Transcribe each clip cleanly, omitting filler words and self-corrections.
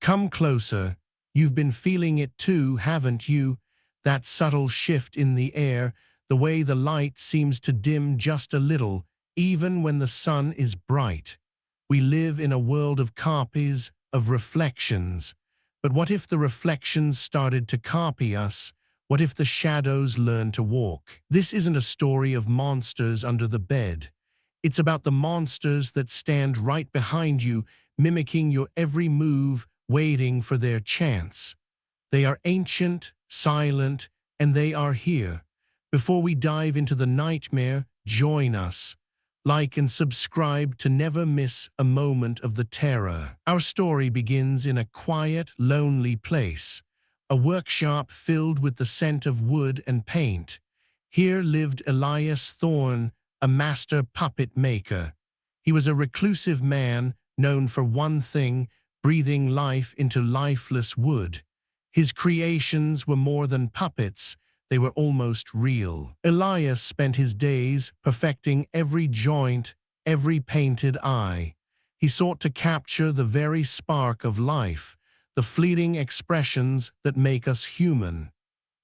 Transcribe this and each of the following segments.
Come closer. You've been feeling it too, haven't you? That subtle shift in the air, the way the light seems to dim just a little, even when the sun is bright. We live in a world of copies, of reflections. But what if the reflections started to copy us? What if the shadows learned to walk? This isn't a story of monsters under the bed. It's about the monsters that stand right behind you, mimicking your every move, waiting for their chance. They are ancient, silent, and they are here. Before we dive into the nightmare, join us. Like and subscribe to never miss a moment of the terror. Our story begins in a quiet, lonely place, a workshop filled with the scent of wood and paint. Here lived Elias Thorne, a master puppet maker. He was a reclusive man, known for one thing, breathing life into lifeless wood. His creations were more than puppets, they were almost real. Elias spent his days perfecting every joint, every painted eye. He sought to capture the very spark of life, the fleeting expressions that make us human.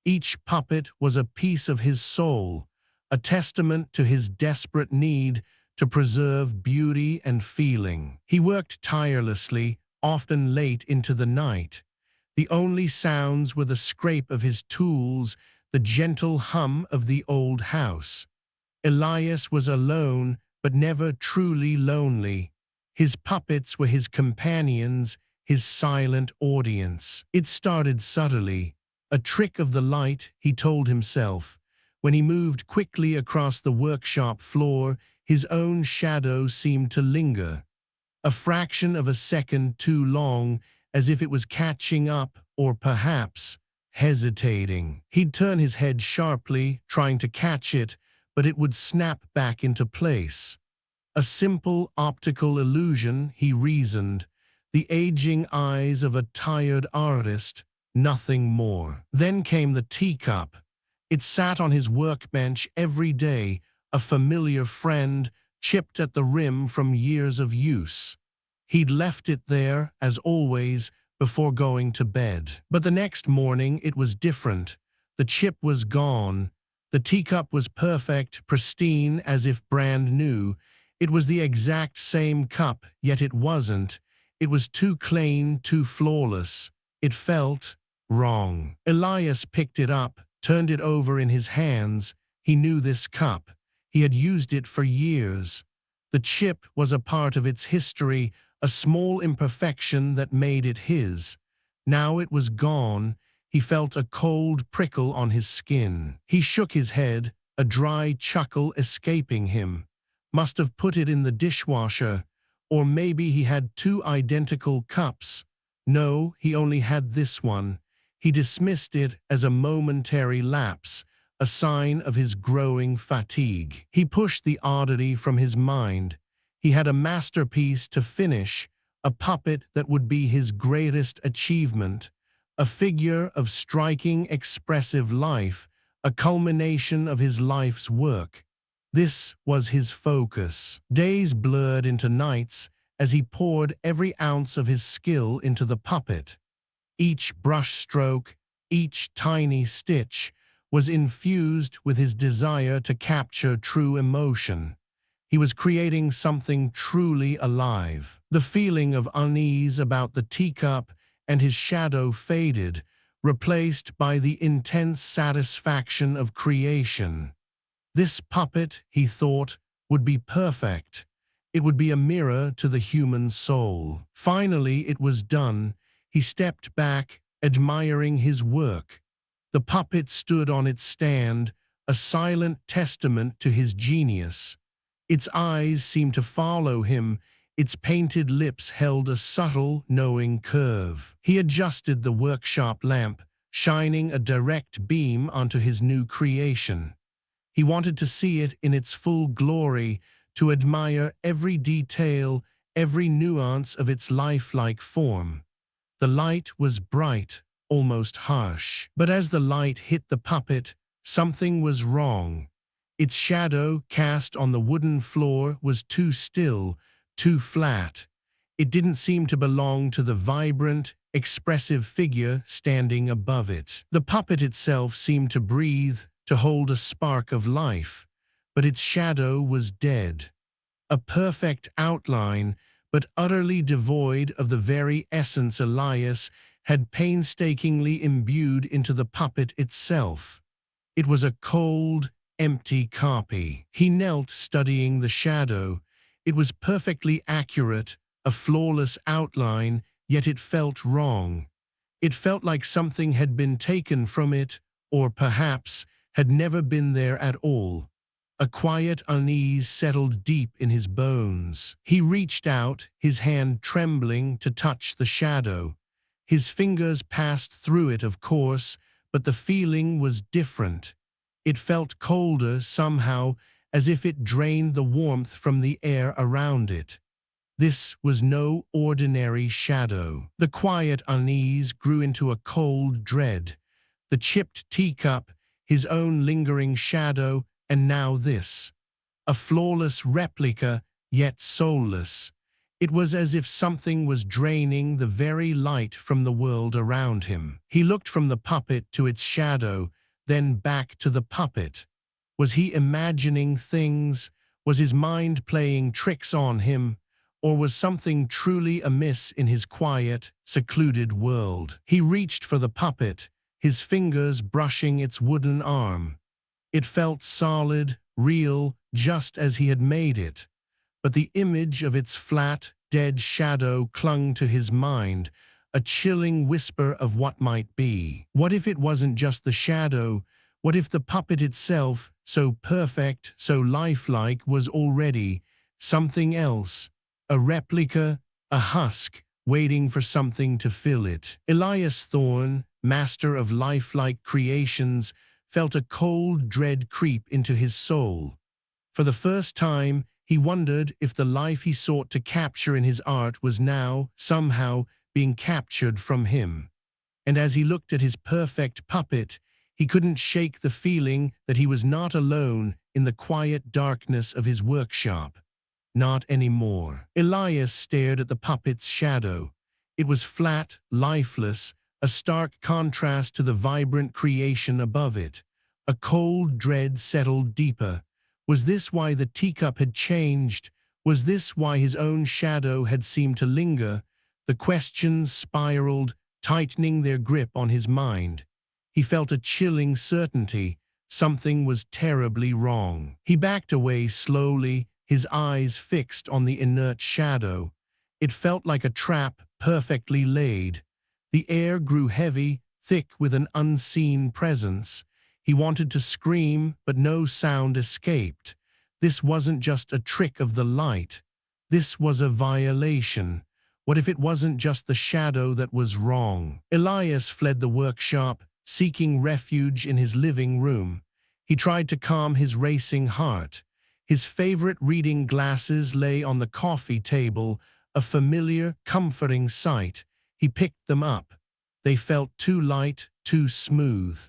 Each puppet was a piece of his soul, a testament to his desperate need to preserve beauty and feeling. He worked tirelessly, often late into the night. The only sounds were the scrape of his tools, the gentle hum of the old house. Elias was alone, but never truly lonely. His puppets were his companions, his silent audience. It started subtly, a trick of the light, he told himself. When he moved quickly across the workshop floor, his own shadow seemed to linger. A fraction of a second too long, as if it was catching up, or perhaps hesitating. He'd turn his head sharply, trying to catch it, but it would snap back into place. A simple optical illusion, he reasoned. The aging eyes of a tired artist, nothing more. Then came the teacup. It sat on his workbench every day, a familiar friend, chipped at the rim from years of use. He'd left it there, as always, before going to bed. But the next morning it was different. The chip was gone. The teacup was perfect, pristine, as if brand new. It was the exact same cup, yet it wasn't. It was too clean, too flawless. It felt wrong. Elias picked it up, turned it over in his hands. He knew this cup. He had used it for years. The chip was a part of its history, a small imperfection that made it his. Now it was gone. He felt a cold prickle on his skin. He shook his head, a dry chuckle escaping him. Must have put it in the dishwasher. Or maybe he had two identical cups. No, he only had this one. He dismissed it as a momentary lapse, a sign of his growing fatigue. He pushed the oddity from his mind. He had a masterpiece to finish, a puppet that would be his greatest achievement, a figure of striking, expressive life, a culmination of his life's work. This was his focus. Days blurred into nights as he poured every ounce of his skill into the puppet. Each brush stroke, each tiny stitch, was infused with his desire to capture true emotion. He was creating something truly alive. The feeling of unease about the teacup and his shadow faded, replaced by the intense satisfaction of creation. This puppet, he thought, would be perfect. It would be a mirror to the human soul. Finally, it was done. He stepped back, admiring his work. The puppet stood on its stand, a silent testament to his genius. Its eyes seemed to follow him. Its painted lips held a subtle, knowing curve. He adjusted the workshop lamp, shining a direct beam onto his new creation. He wanted to see it in its full glory, to admire every detail, every nuance of its lifelike form. The light was bright, almost harsh. But as the light hit the puppet, something was wrong. Its shadow, cast on the wooden floor, was too still, too flat. It didn't seem to belong to the vibrant, expressive figure standing above it. The puppet itself seemed to breathe, to hold a spark of life, but its shadow was dead. A perfect outline, but utterly devoid of the very essence Elias had painstakingly imbued into the puppet itself. It was a cold, empty copy. He knelt studying the shadow. It was perfectly accurate, a flawless outline, yet it felt wrong. It felt like something had been taken from it, or perhaps had never been there at all. A quiet unease settled deep in his bones. He reached out, his hand trembling, to touch the shadow. His fingers passed through it, of course, but the feeling was different. It felt colder somehow, as if it drained the warmth from the air around it. This was no ordinary shadow. The quiet unease grew into a cold dread. The chipped teacup, his own lingering shadow, and now this. A flawless replica, yet soulless. It was as if something was draining the very light from the world around him. He looked from the puppet to its shadow, then back to the puppet. Was he imagining things? Was his mind playing tricks on him? Or was something truly amiss in his quiet, secluded world? He reached for the puppet, his fingers brushing its wooden arm. It felt solid, real, just as he had made it. But the image of its flat, dead shadow clung to his mind, a chilling whisper of what might be. What if it wasn't just the shadow? What if the puppet itself, so perfect, so lifelike, was already something else? A replica, a husk, waiting for something to fill it. Elias Thorne, master of lifelike creations, felt a cold dread creep into his soul. For the first time, he wondered if the life he sought to capture in his art was now, somehow, being captured from him. And as he looked at his perfect puppet, he couldn't shake the feeling that he was not alone in the quiet darkness of his workshop. Not anymore. Elias stared at the puppet's shadow. It was flat, lifeless, a stark contrast to the vibrant creation above it. A cold dread settled deeper. Was this why the teacup had changed? Was this why his own shadow had seemed to linger? The questions spiraled, tightening their grip on his mind. He felt a chilling certainty. Something was terribly wrong. He backed away slowly, his eyes fixed on the inert shadow. It felt like a trap perfectly laid. The air grew heavy, thick with an unseen presence. He wanted to scream, but no sound escaped. This wasn't just a trick of the light. This was a violation. What if it wasn't just the shadow that was wrong? Elias fled the workshop, seeking refuge in his living room. He tried to calm his racing heart. His favorite reading glasses lay on the coffee table, a familiar, comforting sight. He picked them up. They felt too light, too smooth.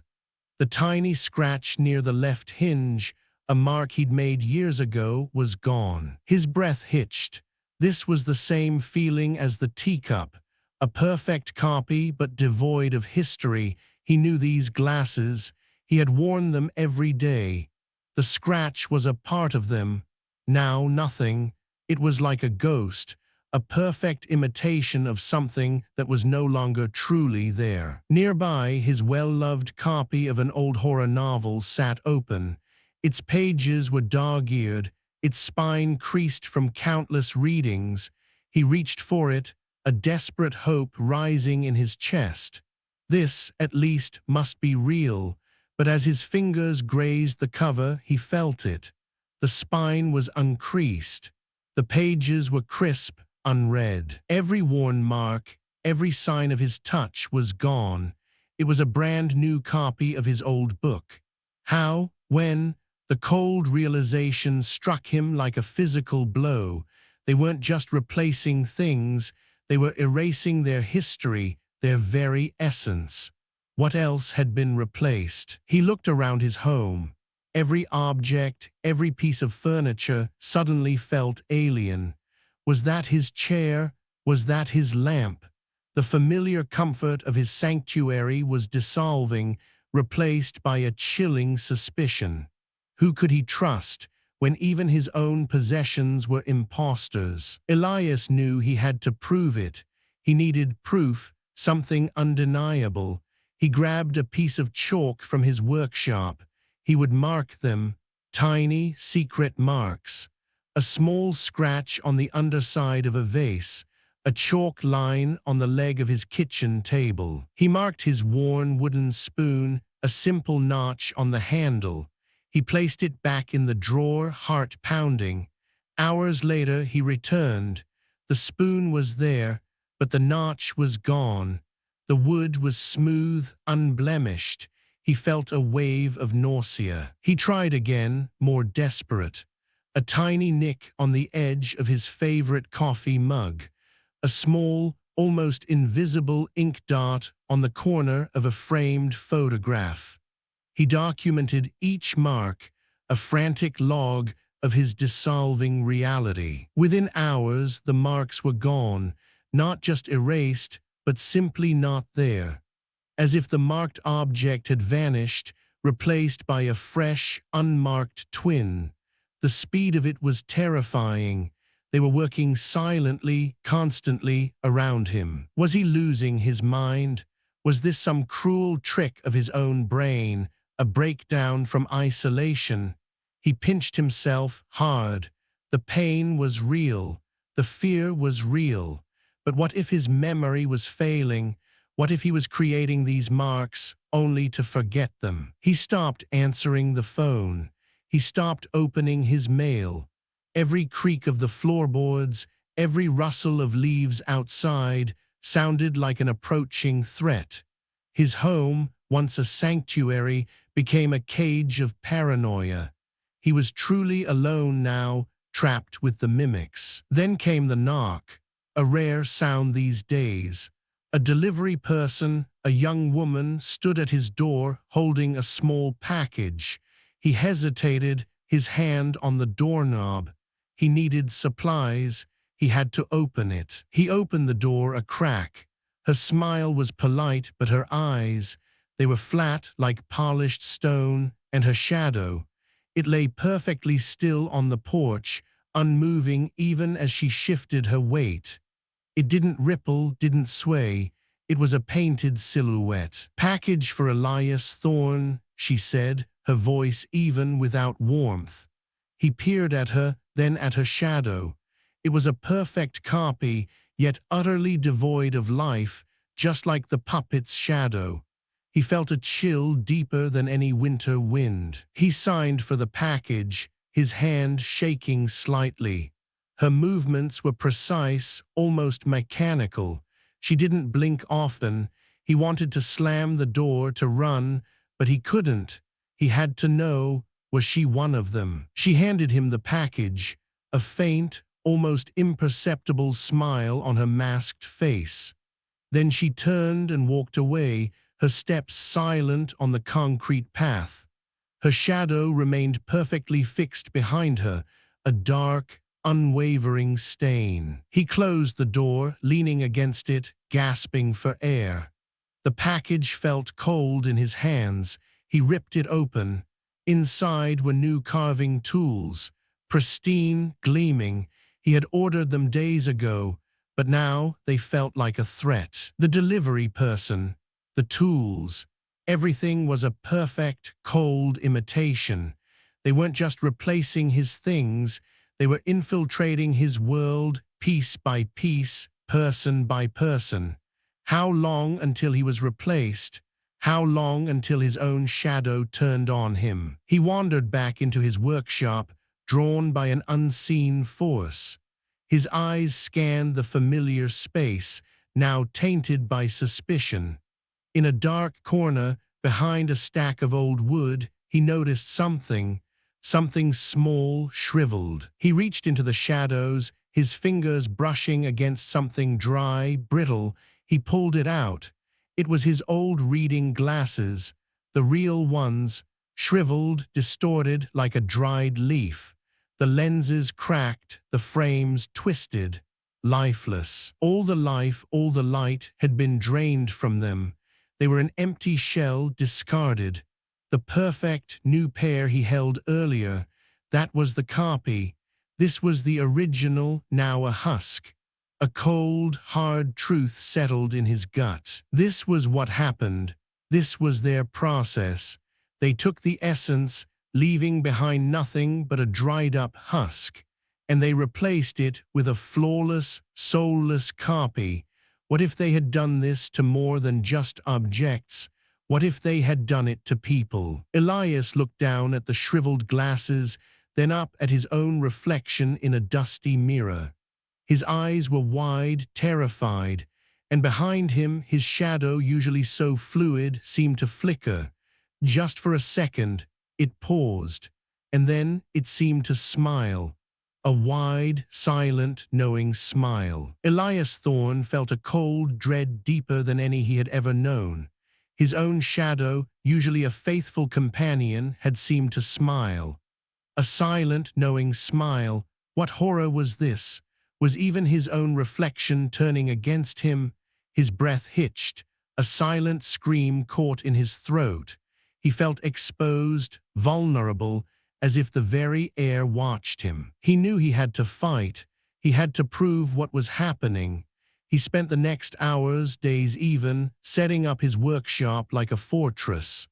The tiny scratch near the left hinge, a mark he'd made years ago, was gone. His breath hitched. This was the same feeling as the teacup, a perfect copy but devoid of history. He knew these glasses. He had worn them every day. The scratch was a part of them. Now nothing. It was like a ghost, a perfect imitation of something that was no longer truly there. Nearby, his well-loved copy of an old horror novel sat open. Its pages were dog-eared, its spine creased from countless readings. He reached for it, a desperate hope rising in his chest. This, at least, must be real. But as his fingers grazed the cover, he felt it. The spine was uncreased. The pages were crisp, unread. Every worn mark, every sign of his touch was gone. It was a brand new copy of his old book. How, when, the cold realization struck him like a physical blow. They weren't just replacing things, they were erasing their history, their very essence. What else had been replaced? He looked around his home. Every object, every piece of furniture suddenly felt alien. Was that his chair? Was that his lamp? The familiar comfort of his sanctuary was dissolving, replaced by a chilling suspicion. Who could he trust when even his own possessions were impostors? Elias knew he had to prove it. He needed proof, something undeniable. He grabbed a piece of chalk from his workshop. He would mark them, tiny, secret marks. A small scratch on the underside of a vase, a chalk line on the leg of his kitchen table. He marked his worn wooden spoon, a simple notch on the handle. He placed it back in the drawer, heart pounding. Hours later he returned. The spoon was there, but the notch was gone. The wood was smooth, unblemished. He felt a wave of nausea. He tried again, more desperate. A tiny nick on the edge of his favorite coffee mug. A small, almost invisible ink dot on the corner of a framed photograph. He documented each mark, a frantic log of his dissolving reality. Within hours, the marks were gone, not just erased, but simply not there. As if the marked object had vanished, replaced by a fresh, unmarked twin. The speed of it was terrifying. They were working silently, constantly around him. Was he losing his mind? Was this some cruel trick of his own brain, a breakdown from isolation? He pinched himself hard. The pain was real. The fear was real. But what if his memory was failing? What if he was creating these marks only to forget them? He stopped answering the phone. He stopped opening his mail. Every creak of the floorboards, every rustle of leaves outside sounded like an approaching threat. His home, once a sanctuary, became a cage of paranoia. He was truly alone now, trapped with the mimics. Then came the knock, a rare sound these days. A delivery person, a young woman, stood at his door holding a small package. He hesitated, his hand on the doorknob. He needed supplies. He had to open it. He opened the door a crack. Her smile was polite, but her eyes, they were flat like polished stone, and her shadow. It lay perfectly still on the porch, unmoving even as she shifted her weight. It didn't ripple, didn't sway. It was a painted silhouette. "Package for Elias Thorne," she said, her voice even without warmth. He peered at her, then at her shadow. It was a perfect copy, yet utterly devoid of life, just like the puppet's shadow. He felt a chill deeper than any winter wind. He signed for the package, his hand shaking slightly. Her movements were precise, almost mechanical. She didn't blink often. He wanted to slam the door, to run, but he couldn't. He had to know, was she one of them? She handed him the package, a faint, almost imperceptible smile on her masked face. Then she turned and walked away, her steps silent on the concrete path. Her shadow remained perfectly fixed behind her, a dark, unwavering stain. He closed the door, leaning against it, gasping for air. The package felt cold in his hands. He ripped it open. Inside were new carving tools, pristine, gleaming. He had ordered them days ago, but now they felt like a threat. The delivery person, the tools, everything was a perfect, cold imitation. They weren't just replacing his things, they were infiltrating his world, piece by piece, person by person. How long until he was replaced? How long until his own shadow turned on him? He wandered back into his workshop, drawn by an unseen force. His eyes scanned the familiar space, now tainted by suspicion. In a dark corner, behind a stack of old wood, he noticed something small, shriveled. He reached into the shadows, his fingers brushing against something dry, brittle. He pulled it out. It was his old reading glasses, the real ones, shriveled, distorted like a dried leaf. The lenses cracked, the frames twisted. lifeless. All the life, all the light had been drained from them. They were an empty shell, discarded. The perfect new pair he held earlier, that was the copy. This was the original, now a husk. A cold, hard truth settled in his gut. This was what happened. This was their process. They took the essence, leaving behind nothing but a dried-up husk, and they replaced it with a flawless, soulless copy. What if they had done this to more than just objects? What if they had done it to people? Elias looked down at the shriveled glasses, then up at his own reflection in a dusty mirror. His eyes were wide, terrified, and behind him his shadow, usually so fluid, seemed to flicker. Just for a second, it paused, and then it seemed to smile. A wide, silent, knowing smile. Elias Thorne felt a cold dread deeper than any he had ever known. His own shadow, usually a faithful companion, had seemed to smile. A silent, knowing smile. What horror was this? Was even his own reflection turning against him? His breath hitched. A silent scream caught in his throat. He felt exposed, vulnerable, as if the very air watched him. He knew he had to fight. He had to prove what was happening. He spent the next hours, days even, setting up his workshop like a fortress.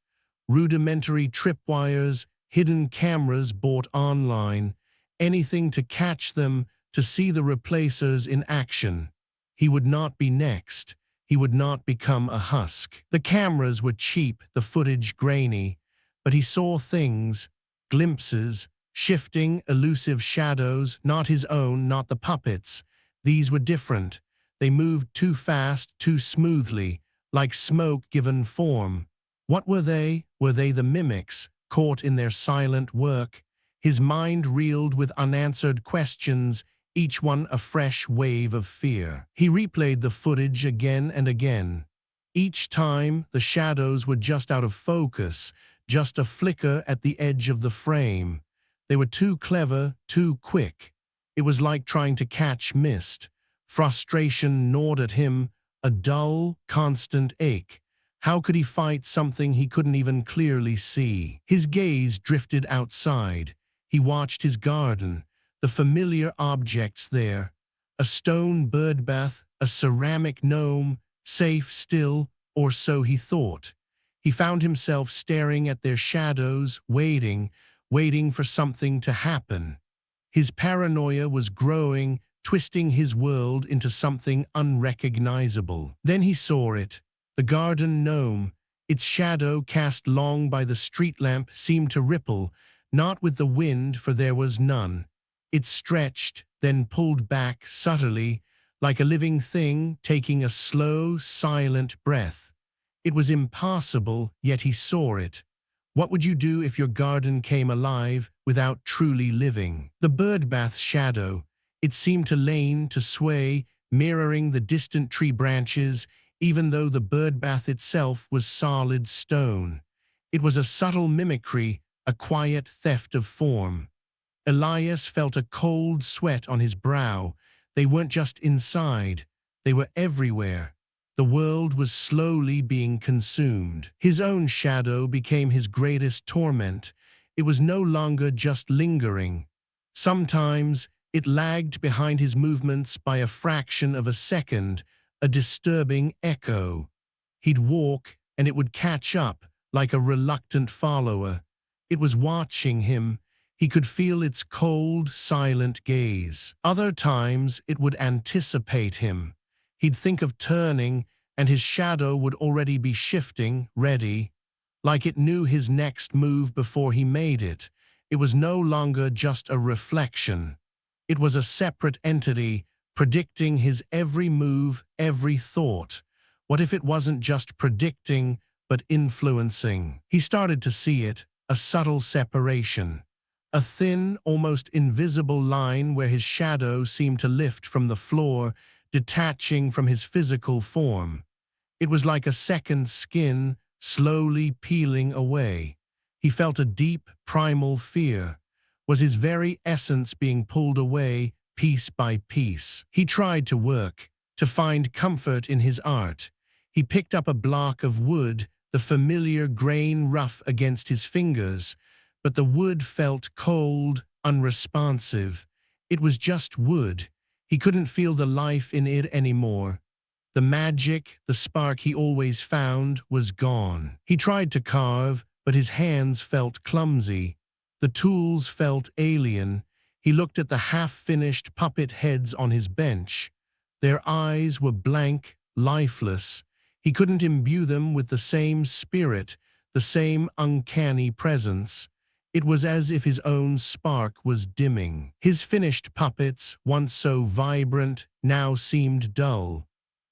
Rudimentary tripwires, hidden cameras bought online, anything to catch them, to see the replacers in action. He would not be next. He would not become a husk. The cameras were cheap, the footage grainy, but he saw things, glimpses, shifting, elusive shadows, not his own, not the puppets. These were different. They moved too fast, too smoothly, like smoke given form. What were they? Were they the mimics, caught in their silent work? His mind reeled with unanswered questions, each one a fresh wave of fear. He replayed the footage again and again. Each time, the shadows were just out of focus, just a flicker at the edge of the frame. They were too clever, too quick. It was like trying to catch mist. Frustration gnawed at him, a dull, constant ache. How could he fight something he couldn't even clearly see? His gaze drifted outside. He watched his garden, the familiar objects there. A stone birdbath, a ceramic gnome, safe still, or so he thought. He found himself staring at their shadows, waiting for something to happen. His paranoia was growing, twisting his world into something unrecognizable. Then he saw it, the garden gnome. Its shadow, cast long by the street lamp, seemed to ripple, not with the wind, for there was none. It stretched, then pulled back subtly, like a living thing taking a slow, silent breath. It was impossible, yet he saw it. What would you do if your garden came alive without truly living? The birdbath's shadow, it seemed to lean, to sway, mirroring the distant tree branches, even though the birdbath itself was solid stone. It was a subtle mimicry, a quiet theft of form. Elias felt a cold sweat on his brow. They weren't just inside, they were everywhere. The world was slowly being consumed. His own shadow became his greatest torment. It was no longer just lingering. Sometimes it lagged behind his movements by a fraction of a second, a disturbing echo. He'd walk, and it would catch up, like a reluctant follower. It was watching him. He could feel its cold, silent gaze. Other times it would anticipate him. He'd think of turning, and his shadow would already be shifting, ready, like it knew his next move before he made it. It was no longer just a reflection. It was a separate entity, predicting his every move, every thought. What if it wasn't just predicting, but influencing? He started to see it, a subtle separation. A thin, almost invisible line where his shadow seemed to lift from the floor, detaching from his physical form. It was like a second skin, slowly peeling away. He felt a deep, primal fear. Was his very essence being pulled away, piece by piece. He tried to work, to find comfort in his art. He picked up a block of wood, the familiar grain rough against his fingers, but the wood felt cold, unresponsive. It was just wood. He couldn't feel the life in it anymore. The magic, the spark he always found, was gone. He tried to carve, but his hands felt clumsy. The tools felt alien. He looked at the half-finished puppet heads on his bench. Their eyes were blank, lifeless. He couldn't imbue them with the same spirit, the same uncanny presence. It was as if his own spark was dimming. His finished puppets, once so vibrant, now seemed dull.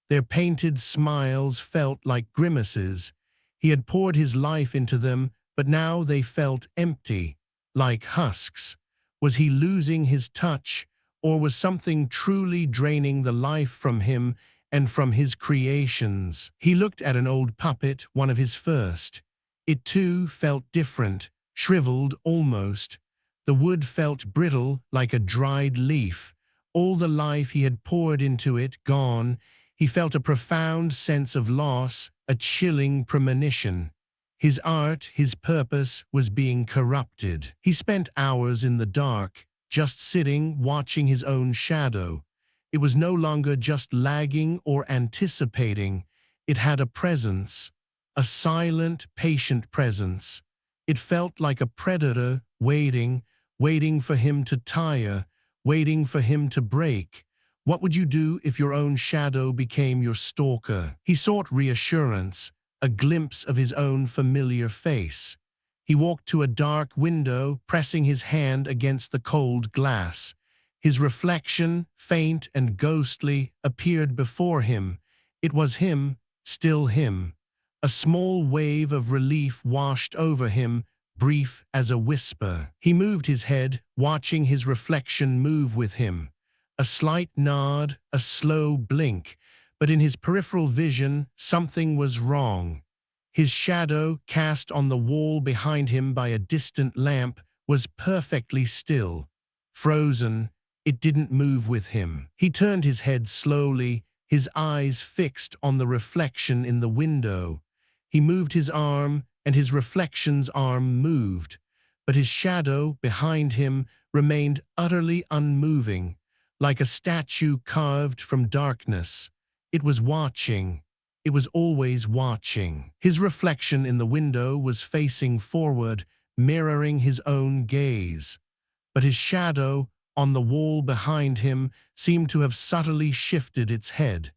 Their painted smiles felt like grimaces. He had poured his life into them, but now they felt empty, like husks. Was he losing his touch, or was something truly draining the life from him and from his creations? He looked at an old puppet, one of his first. It too felt different, shriveled almost. The wood felt brittle, like a dried leaf. All the life he had poured into it gone. He felt a profound sense of loss, a chilling premonition. His art, his purpose, was being corrupted. He spent hours in the dark, just sitting, watching his own shadow. It was no longer just lagging or anticipating. It had a presence, a silent, patient presence. It felt like a predator, waiting for him to tire, waiting for him to break. What would you do if your own shadow became your stalker? He sought reassurance, a glimpse of his own familiar face. He walked to a dark window, pressing his hand against the cold glass. His reflection, faint and ghostly, appeared before him. It was him, still him. A small wave of relief washed over him, brief as a whisper. He moved his head, watching his reflection move with him. A slight nod, a slow blink, but in his peripheral vision, something was wrong. His shadow, cast on the wall behind him by a distant lamp, was perfectly still. Frozen, it didn't move with him. He turned his head slowly, his eyes fixed on the reflection in the window. He moved his arm, and his reflection's arm moved, but his shadow, behind him, remained utterly unmoving, like a statue carved from darkness. It was watching. It was always watching. His reflection in the window was facing forward, mirroring his own gaze. But his shadow, on the wall behind him, seemed to have subtly shifted its head.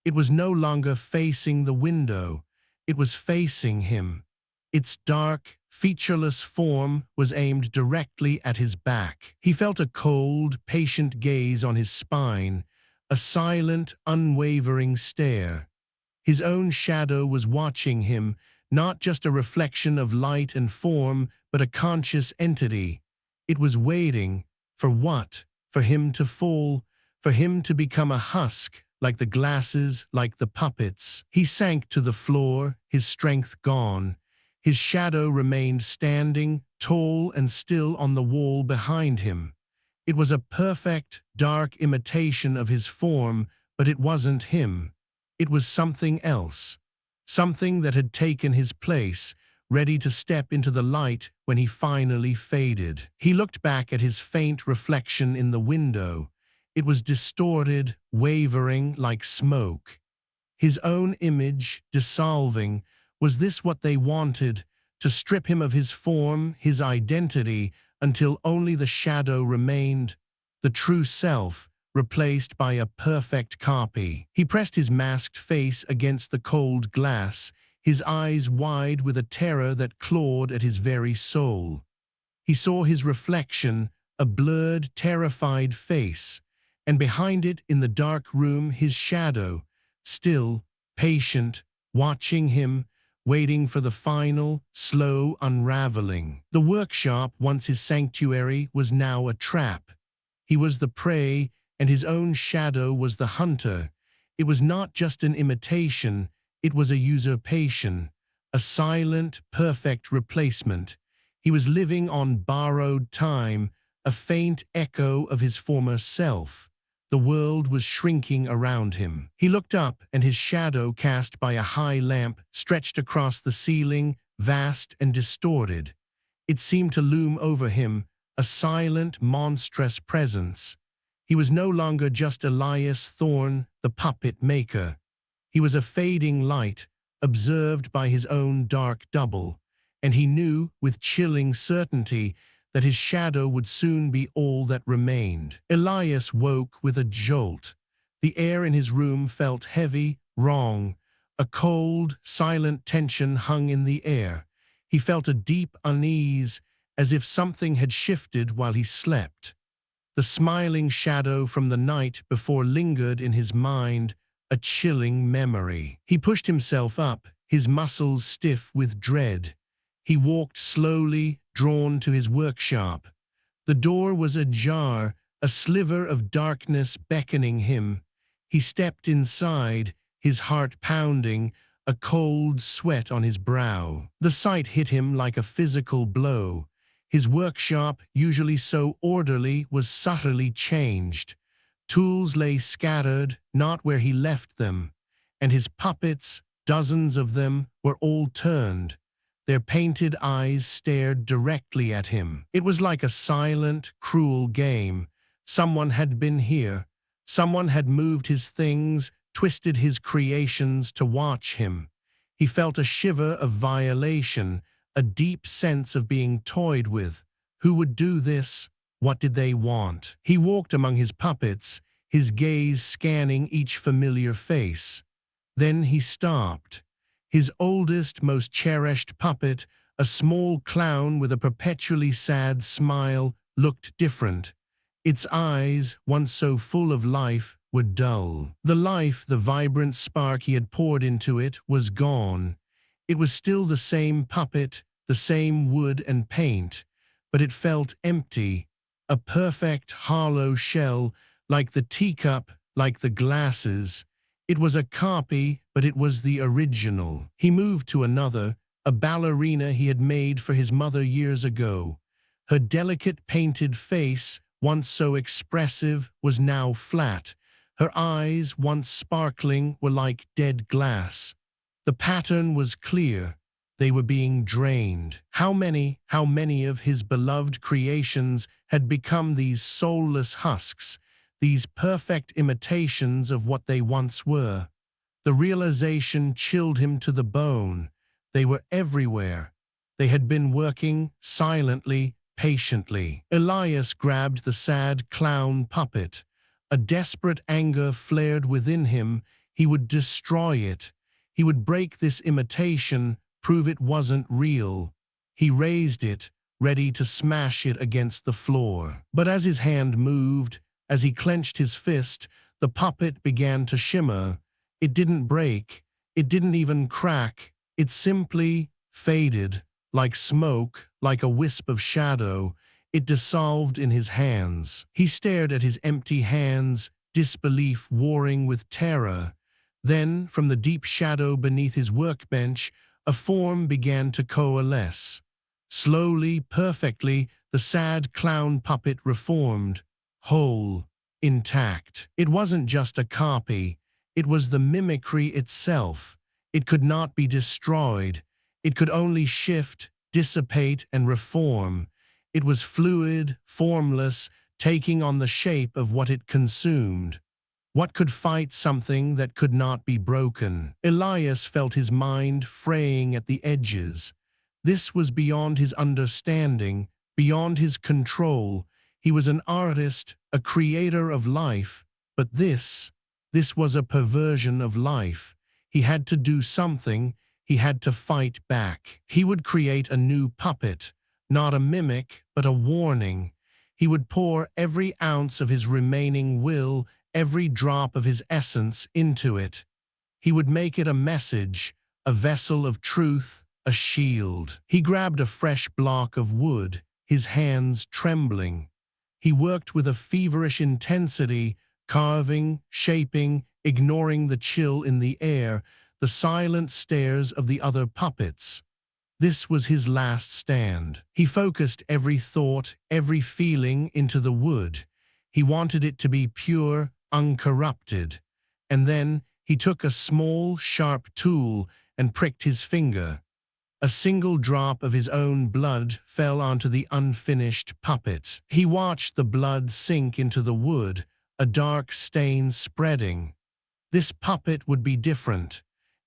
It was no longer facing the window. It was facing him. Its dark, featureless form was aimed directly at his back. He felt a cold, patient gaze on his spine, a silent, unwavering stare. His own shadow was watching him, not just a reflection of light and form, but a conscious entity. It was waiting. For what? For him to fall, for him to become a husk, like the glasses, like the puppets. He sank to the floor, his strength gone. His shadow remained standing, tall and still on the wall behind him. It was a perfect, dark imitation of his form, but it wasn't him. It was something else, something that had taken his place, ready to step into the light when he finally faded. He looked back at his faint reflection in the window. It was distorted, wavering like smoke. His own image, dissolving. Was this what they wanted? To strip him of his form, his identity, until only the shadow remained, the true self, replaced by a perfect copy. He pressed his masked face against the cold glass, his eyes wide with a terror that clawed at his very soul. He saw his reflection, a blurred, terrified face, and behind it in the dark room his shadow, still, patient, watching him, waiting for the final, slow unraveling. The workshop, once his sanctuary, was now a trap. He was the prey, and his own shadow was the hunter. It was not just an imitation, it was a usurpation, a silent, perfect replacement. He was living on borrowed time, a faint echo of his former self. The world was shrinking around him. He looked up, and his shadow cast by a high lamp stretched across the ceiling, vast and distorted. It seemed to loom over him, a silent, monstrous presence. He was no longer just Elias Thorne, the puppet maker. He was a fading light, observed by his own dark double, and he knew, with chilling certainty, that his shadow would soon be all that remained. Elias woke with a jolt. The air in his room felt heavy, wrong. A cold, silent tension hung in the air. He felt a deep unease, as if something had shifted while he slept. The smiling shadow from the night before lingered in his mind, a chilling memory. He pushed himself up, his muscles stiff with dread. He walked slowly, drawn to his workshop. The door was ajar, a sliver of darkness beckoning him. He stepped inside, his heart pounding, a cold sweat on his brow. The sight hit him like a physical blow. His workshop, usually so orderly, was subtly changed. Tools lay scattered, not where he left them, and his puppets, dozens of them, were all turned. Their painted eyes stared directly at him. It was like a silent, cruel game. Someone had been here. Someone had moved his things, twisted his creations to watch him. He felt a shiver of violation, a deep sense of being toyed with. Who would do this? What did they want? He walked among his puppets, his gaze scanning each familiar face. Then he stopped. His oldest, most cherished puppet, a small clown with a perpetually sad smile, looked different. Its eyes, once so full of life, were dull. The life, the vibrant spark he had poured into it, was gone. It was still the same puppet, the same wood and paint, but it felt empty, a perfect, hollow shell, like the teacup, like the glasses. It was a copy, but it was the original. He moved to another, a ballerina he had made for his mother years ago. Her delicate painted face, once so expressive, was now flat. Her eyes, once sparkling, were like dead glass. The pattern was clear. They were being drained. How many of his beloved creations had become these soulless husks, these perfect imitations of what they once were? The realization chilled him to the bone. They were everywhere. They had been working silently, patiently. Elias grabbed the sad clown puppet. A desperate anger flared within him. He would destroy it. He would break this imitation, prove it wasn't real. He raised it, ready to smash it against the floor. But as his hand moved, as he clenched his fist, the puppet began to shimmer. It didn't break. It didn't even crack. It simply faded, like smoke, like a wisp of shadow. It dissolved in his hands. He stared at his empty hands, disbelief warring with terror. Then, from the deep shadow beneath his workbench, a form began to coalesce. Slowly, perfectly, the sad clown puppet reformed, whole, intact. It wasn't just a copy. It was the mimicry itself. It could not be destroyed. It could only shift, dissipate, and reform. It was fluid, formless, taking on the shape of what it consumed. What could fight something that could not be broken? Elias felt his mind fraying at the edges. This was beyond his understanding, beyond his control. He was an artist, a creator of life, but this was a perversion of life. He had to do something. He had to fight back. He would create a new puppet, not a mimic, but a warning. He would pour every ounce of his remaining will, every drop of his essence into it. He would make it a message, a vessel of truth, a shield. He grabbed a fresh block of wood, his hands trembling. He worked with a feverish intensity, carving, shaping, ignoring the chill in the air, the silent stares of the other puppets. This was his last stand. He focused every thought, every feeling into the wood. He wanted it to be pure, uncorrupted. And then he took a small, sharp tool and pricked his finger. A single drop of his own blood fell onto the unfinished puppet. He watched the blood sink into the wood, a dark stain spreading. This puppet would be different.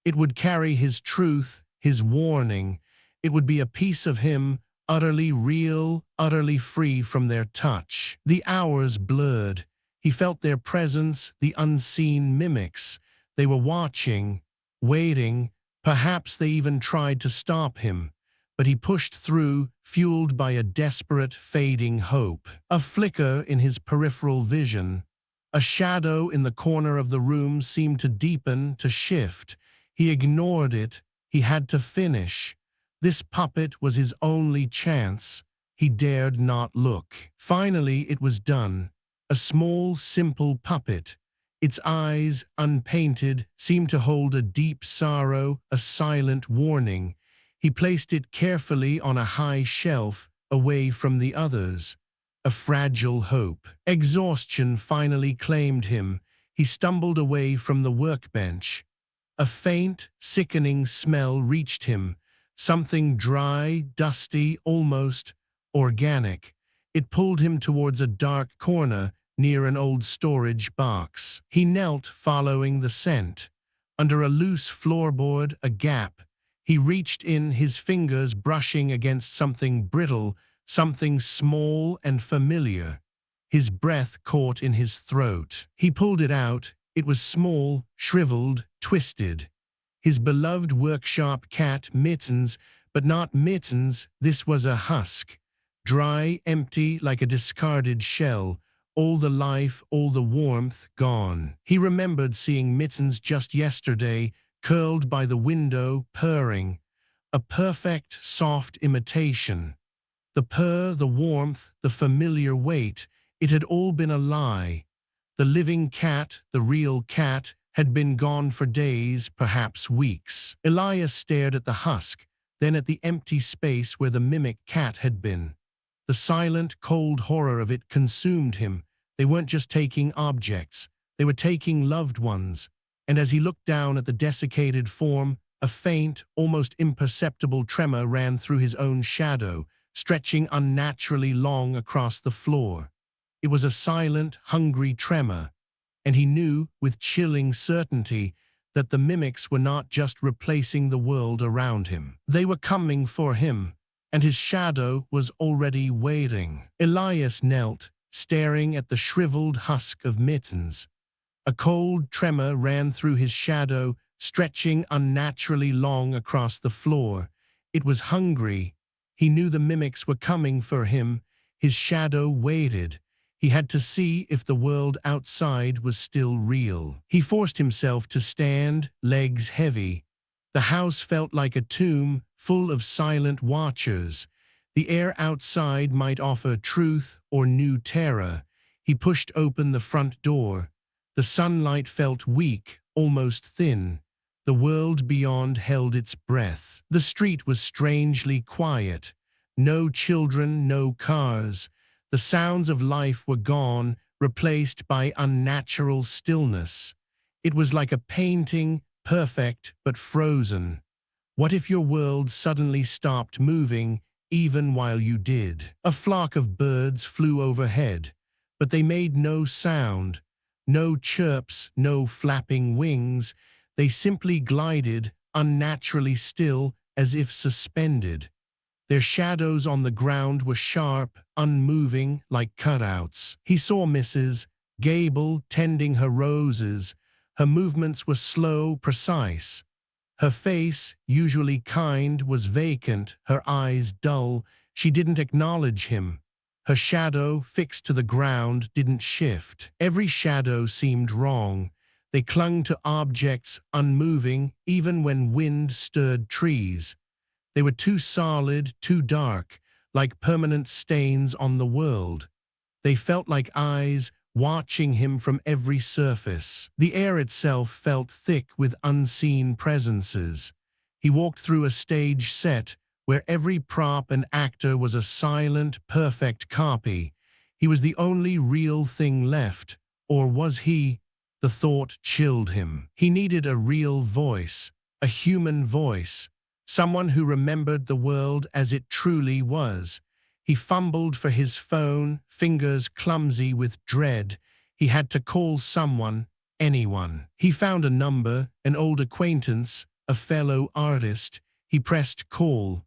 It would carry his truth, his warning. It would be a piece of him, utterly real, utterly free from their touch. The hours blurred. He felt their presence, the unseen mimics. They were watching, waiting. Perhaps they even tried to stop him. But he pushed through, fueled by a desperate, fading hope. A flicker in his peripheral vision. A shadow in the corner of the room seemed to deepen, to shift. He ignored it. He had to finish. This puppet was his only chance. He dared not look. Finally, it was done. A small, simple puppet. Its eyes, unpainted, seemed to hold a deep sorrow, a silent warning. He placed it carefully on a high shelf, away from the others. A fragile hope. Exhaustion finally claimed him. He stumbled away from the workbench. A faint, sickening smell reached him. Something dry, dusty, almost organic. It pulled him towards a dark corner near an old storage box. He knelt, following the scent. Under a loose floorboard, a gap. He reached in, his fingers brushing against something brittle, something small and familiar. His breath caught in his throat. He pulled it out. It was small, shriveled, twisted. His beloved workshop cat, Mittens, but not Mittens. This was a husk. Dry, empty, like a discarded shell. All the life, all the warmth, gone. He remembered seeing Mittens just yesterday, curled by the window, purring. A perfect, soft imitation. The purr, the warmth, the familiar weight, it had all been a lie. The living cat, the real cat, had been gone for days, perhaps weeks. Elias stared at the husk, then at the empty space where the mimic cat had been. The silent, cold horror of it consumed him. They weren't just taking objects, they were taking loved ones. And as he looked down at the desiccated form, a faint, almost imperceptible tremor ran through his own shadow, stretching unnaturally long across the floor. It was a silent, hungry tremor, and he knew, with chilling certainty, that the mimics were not just replacing the world around him. They were coming for him, and his shadow was already waiting. Elias knelt, staring at the shriveled husk of Mittens. A cold tremor ran through his shadow, stretching unnaturally long across the floor. It was hungry. He knew the mimics were coming for him. His shadow waited. He had to see if the world outside was still real. He forced himself to stand, legs heavy. The house felt like a tomb, full of silent watchers. The air outside might offer truth or new terror. He pushed open the front door. The sunlight felt weak, almost thin. The world beyond held its breath. The street was strangely quiet. No children, no cars. The sounds of life were gone, replaced by unnatural stillness. It was like a painting, perfect but frozen. What if your world suddenly stopped moving, even while you did? A flock of birds flew overhead, but they made no sound. No chirps, no flapping wings. They simply glided, unnaturally still, as if suspended. Their shadows on the ground were sharp, unmoving, like cutouts. He saw Mrs. Gable tending her roses. Her movements were slow, precise. Her face, usually kind, was vacant, her eyes dull. She didn't acknowledge him. Her shadow, fixed to the ground, didn't shift. Every shadow seemed wrong. They clung to objects, unmoving, even when wind stirred trees. They were too solid, too dark, like permanent stains on the world. They felt like eyes, watching him from every surface. The air itself felt thick with unseen presences. He walked through a stage set, where every prop and actor was a silent, perfect copy. He was the only real thing left. Or was he? The thought chilled him. He needed a real voice, a human voice, someone who remembered the world as it truly was. He fumbled for his phone, fingers clumsy with dread. He had to call someone, anyone. He found a number, an old acquaintance, a fellow artist. He pressed call.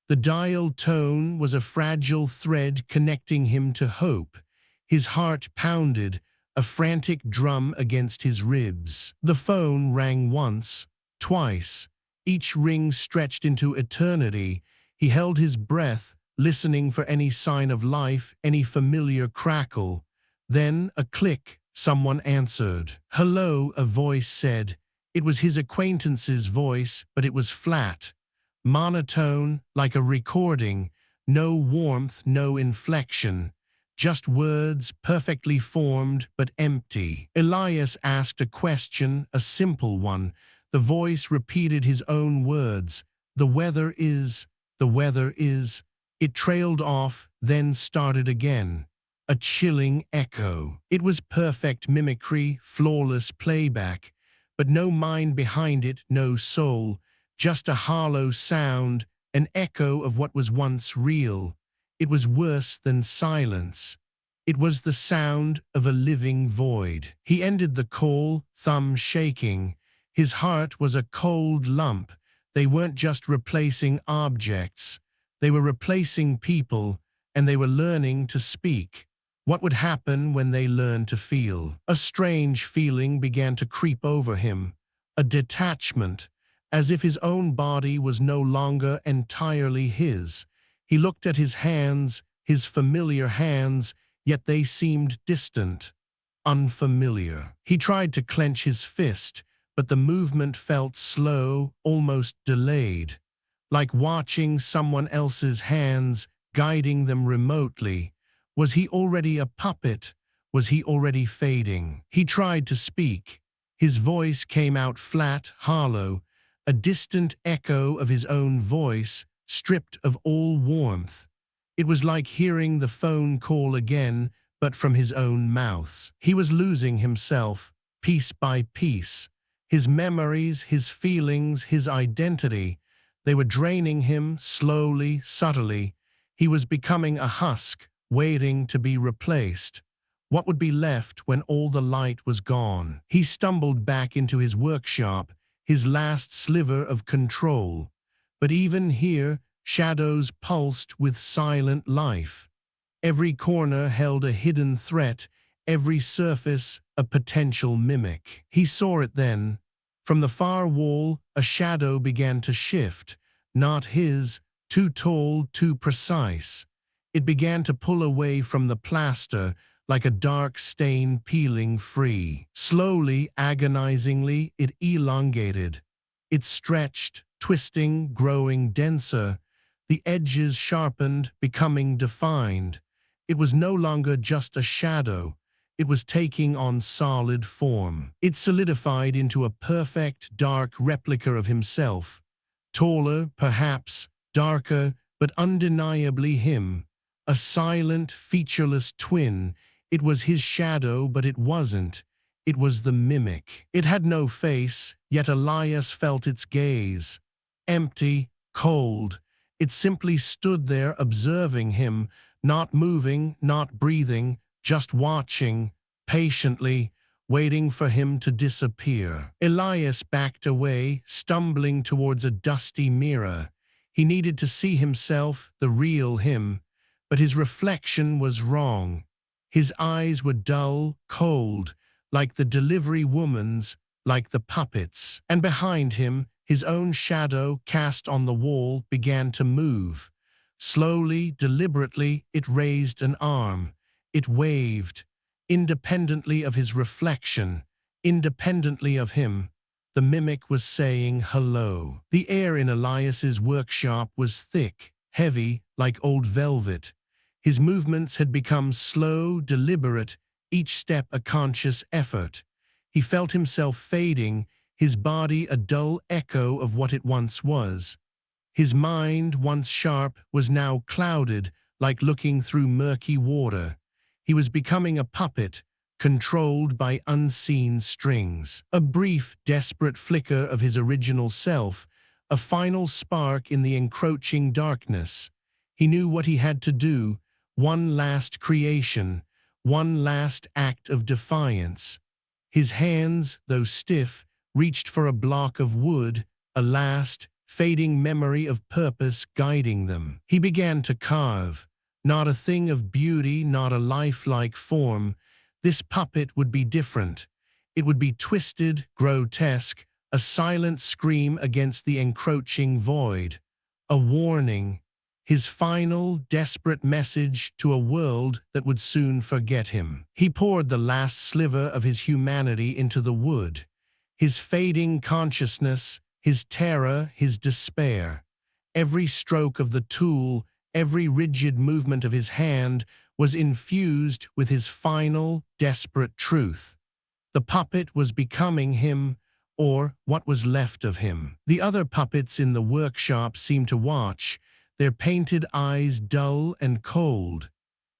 The dial tone was a fragile thread connecting him to hope. His heart pounded, a frantic drum against his ribs. The phone rang once, twice. Each ring stretched into eternity. He held his breath, listening for any sign of life, any familiar crackle. Then a click. Someone answered. "Hello," a voice said. It was his acquaintance's voice, but it was flat, monotone, like a recording. No warmth, no inflection. Just words, perfectly formed, but empty. Elias asked a question, a simple one. The voice repeated his own words. The weather is. The weather is. It trailed off, then started again. A chilling echo. It was perfect mimicry, flawless playback, but no mind behind it, no soul, just a hollow sound, an echo of what was once real. It was worse than silence. It was the sound of a living void. He ended the call, thumb shaking. His heart was a cold lump. They weren't just replacing objects. They were replacing people, and they were learning to speak. What would happen when they learned to feel? A strange feeling began to creep over him, a detachment, as if his own body was no longer entirely his. He looked at his hands, his familiar hands, yet they seemed distant, unfamiliar. He tried to clench his fist, but the movement felt slow, almost delayed, like watching someone else's hands, guiding them remotely. Was he already a puppet? Was he already fading? He tried to speak. His voice came out flat, hollow, a distant echo of his own voice, stripped of all warmth. It was like hearing the phone call again, but from his own mouth. He was losing himself, piece by piece. His memories, his feelings, his identity, they were draining him slowly, subtly. He was becoming a husk, waiting to be replaced. What would be left when all the light was gone? He stumbled back into his workshop, his last sliver of control. But even here, shadows pulsed with silent life. Every corner held a hidden threat, every surface a potential mimic. He saw it then. From the far wall, a shadow began to shift, not his, too tall, too precise. It began to pull away from the plaster, like a dark stain peeling free. Slowly, agonizingly, it elongated. It stretched, twisting, growing denser. The edges sharpened, becoming defined. It was no longer just a shadow. It was taking on solid form. It solidified into a perfect, dark replica of himself. Taller, perhaps, darker, but undeniably him. A silent, featureless twin. It was his shadow, but it wasn't. It was the mimic. It had no face, yet Elias felt its gaze. Empty, cold. It simply stood there observing him, not moving, not breathing, just watching, patiently, waiting for him to disappear. Elias backed away, stumbling towards a dusty mirror. He needed to see himself, the real him, but his reflection was wrong. His eyes were dull, cold, like the delivery woman's, like the puppet's. And behind him, his own shadow, cast on the wall, began to move. Slowly, deliberately, it raised an arm. It waved, independently of his reflection, independently of him. The mimic was saying hello. The air in Elias's workshop was thick, heavy, like old velvet. His movements had become slow, deliberate, each step a conscious effort. He felt himself fading, his body a dull echo of what it once was. His mind, once sharp, was now clouded, like looking through murky water. He was becoming a puppet, controlled by unseen strings. A brief, desperate flicker of his original self, a final spark in the encroaching darkness. He knew what he had to do, one last creation, one last act of defiance. His hands, though stiff, reached for a block of wood, a last, fading memory of purpose guiding them. He began to carve. Not a thing of beauty, not a lifelike form. This puppet would be different. It would be twisted, grotesque, a silent scream against the encroaching void. A warning. His final, desperate message to a world that would soon forget him. He poured the last sliver of his humanity into the wood. His fading consciousness, his terror, his despair. Every stroke of the tool, every rigid movement of his hand was infused with his final, desperate truth. The puppet was becoming him, or what was left of him. The other puppets in the workshop seemed to watch, their painted eyes dull and cold.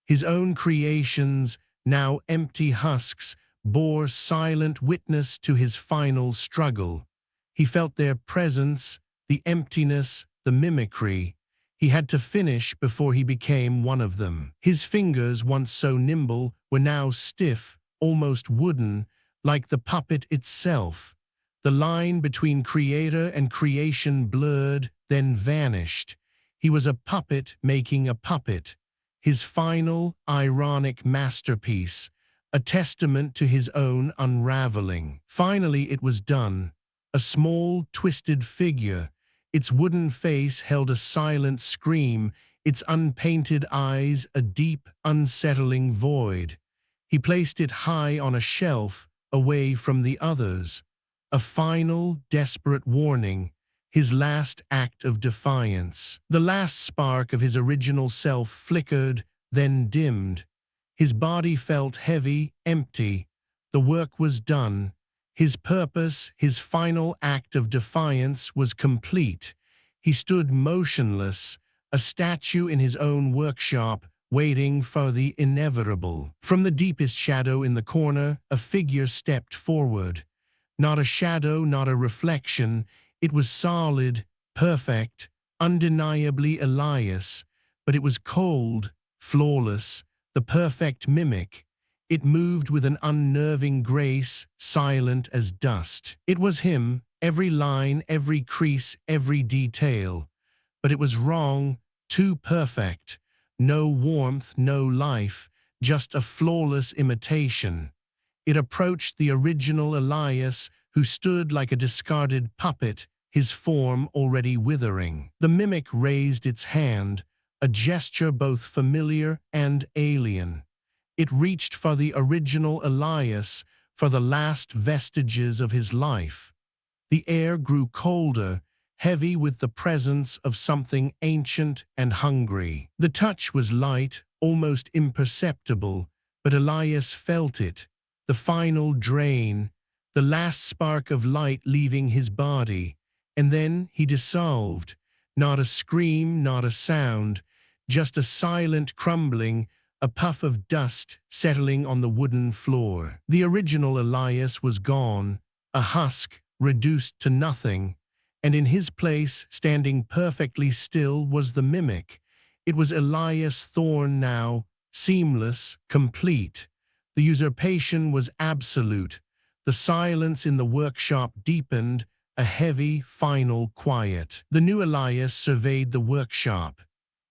His own creations, now empty husks, bore silent witness to his final struggle. He felt their presence, the emptiness, the mimicry. He had to finish before he became one of them. His fingers, once so nimble, were now stiff, almost wooden, like the puppet itself. The line between creator and creation blurred, then vanished. He was a puppet making a puppet. His final, ironic masterpiece, a testament to his own unraveling. Finally it was done. A small, twisted figure. Its wooden face held a silent scream, its unpainted eyes a deep, unsettling void. He placed it high on a shelf, away from the others. A final, desperate warning, his last act of defiance. The last spark of his original self flickered, then dimmed. His body felt heavy, empty. The work was done. His purpose, his final act of defiance, was complete. He stood motionless, a statue in his own workshop, waiting for the inevitable. From the deepest shadow in the corner, a figure stepped forward. Not a shadow, not a reflection. It was solid, perfect, undeniably Elias, but it was cold, flawless, the perfect mimic. It moved with an unnerving grace, silent as dust. It was him, every line, every crease, every detail. But it was wrong, too perfect. No warmth, no life, just a flawless imitation. It approached the original Elias, who stood like a discarded puppet, his form already withering. The mimic raised its hand, a gesture both familiar and alien. It reached for the original Elias, for the last vestiges of his life. The air grew colder, heavy with the presence of something ancient and hungry. The touch was light, almost imperceptible, but Elias felt it, the final drain, the last spark of light leaving his body, and then he dissolved. Not a scream, not a sound, just a silent crumbling, a puff of dust settling on the wooden floor. The original Elias was gone, a husk reduced to nothing, and in his place, standing perfectly still, was the mimic. It was Elias Thorne now, seamless, complete. The usurpation was absolute. The silence in the workshop deepened, a heavy, final quiet. The new Elias surveyed the workshop.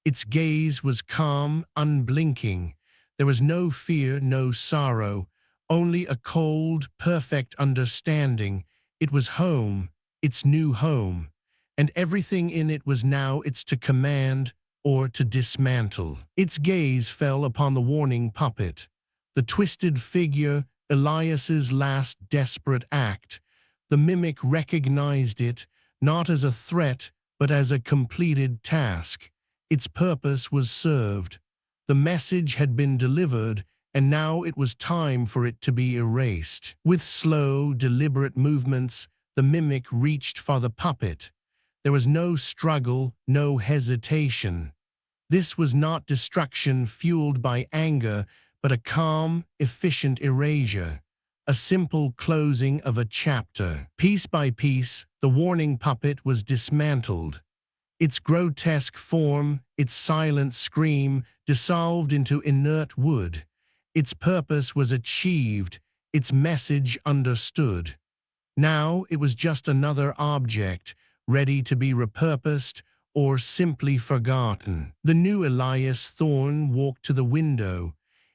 Its gaze was calm, unblinking. There was no fear, no sorrow, only a cold, perfect understanding. It was home, its new home, and everything in it was now its to command or to dismantle. Its gaze fell upon the warning puppet, the twisted figure, Elias's last desperate act. The mimic recognized it, not as a threat, but as a completed task. Its purpose was served. The message had been delivered, and now it was time for it to be erased. With slow, deliberate movements, the mimic reached for the puppet. There was no struggle, no hesitation. This was not destruction fueled by anger, but a calm, efficient erasure, a simple closing of a chapter. Piece by piece, the warning puppet was dismantled. Its grotesque form, its silent scream, dissolved into inert wood. Its purpose was achieved, its message understood. Now it was just another object, ready to be repurposed or simply forgotten. The new Elias Thorne walked to the window.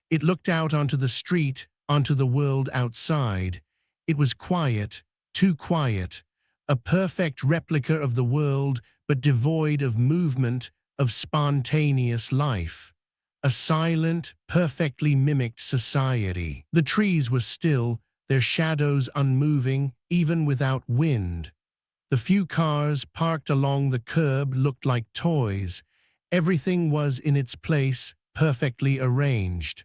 It looked out onto the street, onto the world outside. It was quiet, too quiet, a perfect replica of the world, but devoid of movement, of spontaneous life. A silent, perfectly mimicked society. The trees were still, their shadows unmoving, even without wind. The few cars parked along the curb looked like toys. Everything was in its place, perfectly arranged.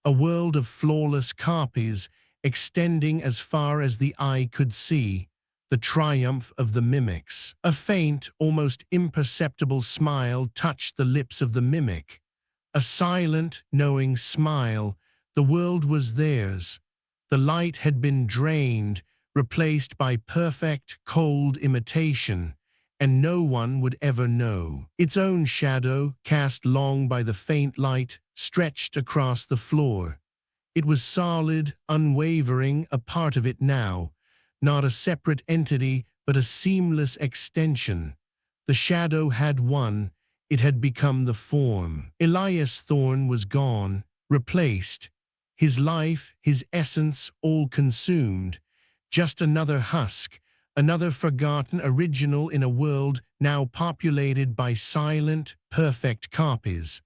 A world of flawless copies, extending as far as the eye could see. The triumph of the mimics. A faint, almost imperceptible smile touched the lips of the mimic. A silent, knowing smile. The world was theirs. The light had been drained, replaced by perfect, cold imitation, and no one would ever know. Its own shadow, cast long by the faint light, stretched across the floor. It was solid, unwavering, a part of it now, not a separate entity, but a seamless extension. The shadow had won. It had become the form. Elias Thorne was gone, replaced. His life, his essence, all consumed. Just another husk, another forgotten original in a world now populated by silent, perfect copies.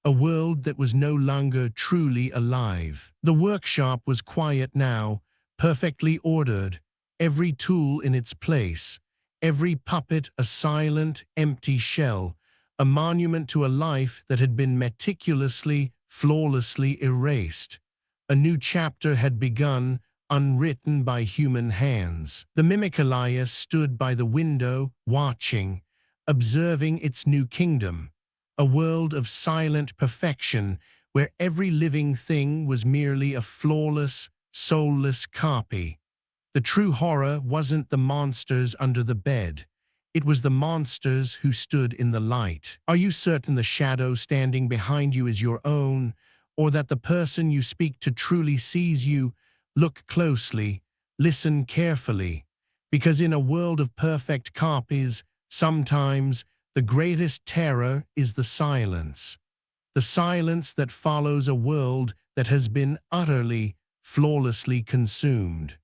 A world that was no longer truly alive. The workshop was quiet now, perfectly ordered, every tool in its place, every puppet a silent, empty shell, a monument to a life that had been meticulously, flawlessly erased. A new chapter had begun, unwritten by human hands. The mimic Elias stood by the window, watching, observing its new kingdom, a world of silent perfection where every living thing was merely a flawless, soulless copy. The true horror wasn't the monsters under the bed. It was the monsters who stood in the light. Are you certain the shadow standing behind you is your own, or that the person you speak to truly sees you? Look closely, listen carefully, because in a world of perfect copies, sometimes the greatest terror is the silence that follows a world that has been utterly, flawlessly consumed.